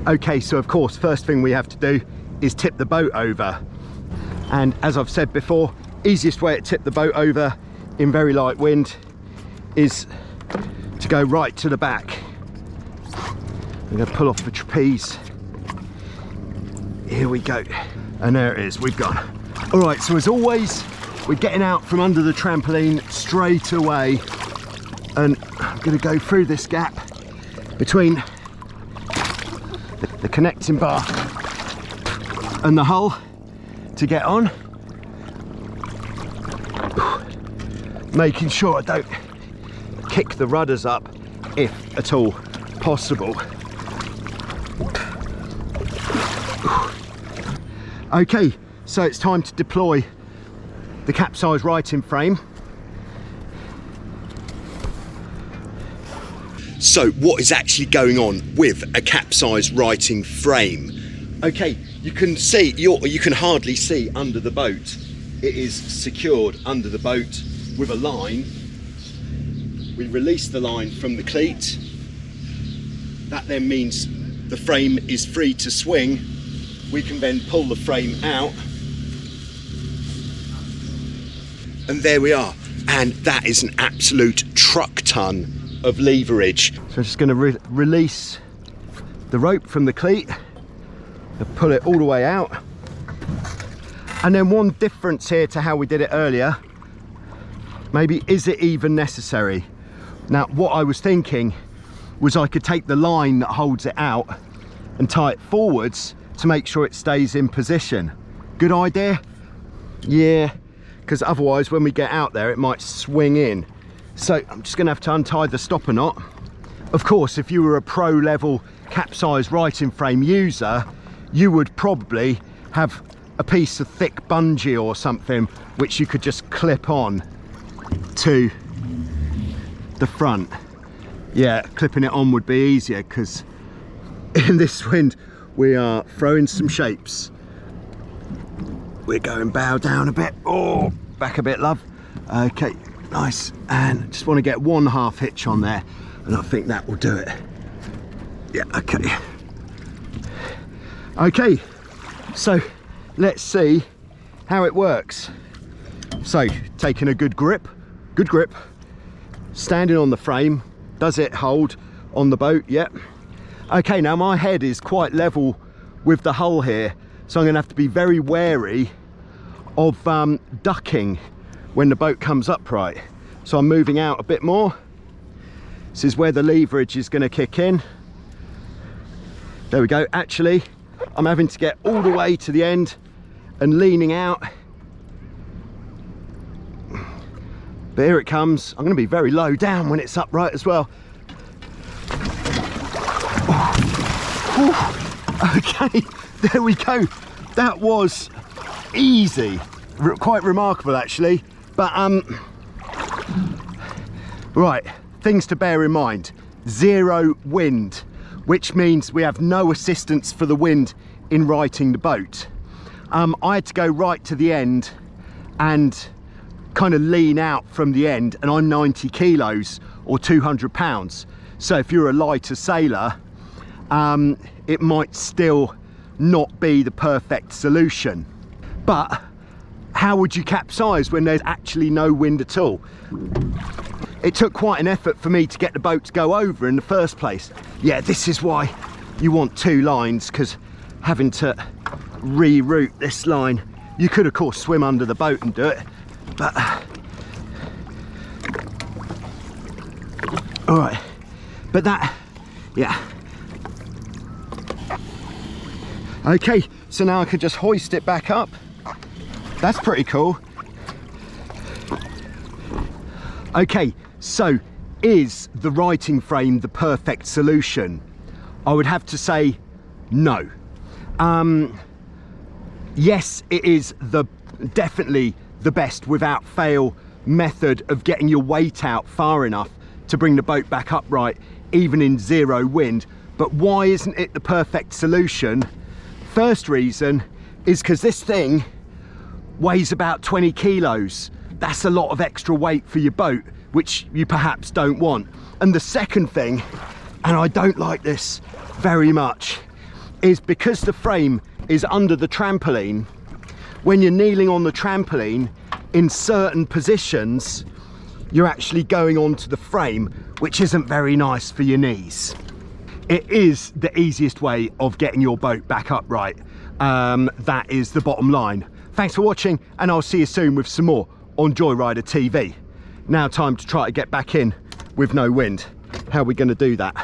Okay, so of course, first thing we have to do is tip the boat over. And as I've said before, easiest way to tip the boat over in very light wind is to go right to the back. I'm going to pull off the trapeze. Here we go. And there it is, we've gone. All right, so as always, we're getting out from under the trampoline straight away. And I'm going to go through this gap between the connecting bar and the hull to get on. Making sure I don't kick the rudders up if at all possible. Okay, so it's time to deploy the capsize righting frame. So what is actually going on with a capsize righting frame? Okay, you can see, you can hardly see under the boat. It is secured under the boat with a line. We release the line from the cleat. That then means the frame is free to swing. We can then pull the frame out. And there we are. And that is an absolute truck ton of leverage. So I'm just going to release the rope from the cleat and pull it all the way out. And then one difference here to how we did it earlier, maybe is it even necessary? Now what I was thinking was I could take the line that holds it out and tie it forwards to make sure it stays in position. Good idea? Yeah, because otherwise when we get out there it might swing in. So I'm just going to have to untie the stopper knot. Of course, if you were a pro level capsize righting frame user, you would probably have a piece of thick bungee or something which you could just clip on to the front. Yeah, clipping it on would be easier because in this wind we are throwing some shapes. We're going bow down a bit. Oh, back a bit, love. Okay, nice. And just want to get one half hitch on there and I think that will do it. Yeah, okay. Okay, so let's see how it works. So taking a good grip, standing on the frame. Does it hold on the boat? Yep. Okay, now my head is quite level with the hull here, so I'm going to have to be very wary of ducking when the boat comes upright. So I'm moving out a bit more. This is where the leverage is going to kick in. There we go. Actually, I'm having to get all the way to the end and leaning out. But here it comes. I'm going to be very low down when it's upright as well. Okay, there we go. That was easy. Quite remarkable actually. But right, things to bear in mind. Zero wind, which means we have no assistance for the wind in righting the boat. I had to go right to the end and kind of lean out from the end, and I'm 90 kilos or 200 pounds. So if you're a lighter sailor, it might still not be the perfect solution. But how would you capsize when there's actually no wind at all? It took quite an effort for me to get the boat to go over in the first place. Yeah, this is why you want two lines, because having to reroute this line, you could of course swim under the boat and do it, but all right, but that, yeah. Okay, so now I could just hoist it back up. That's pretty cool. Okay, so is the righting frame the perfect solution? I would have to say no. Yes, it is definitely the best without fail method of getting your weight out far enough to bring the boat back upright even in zero wind. But why isn't it the perfect solution? First reason is because this thing weighs about 20 kilos. That's a lot of extra weight for your boat, which you perhaps don't want. And the second thing, and I don't like this very much, is because the frame is under the trampoline, when you're kneeling on the trampoline in certain positions, you're actually going onto the frame, which isn't very nice for your knees. It is the easiest way of getting your boat back upright. That is the bottom line. Thanks for watching, and I'll see you soon with some more on Joyrider TV. Now time to try to get back in with no wind. How are we going to do that?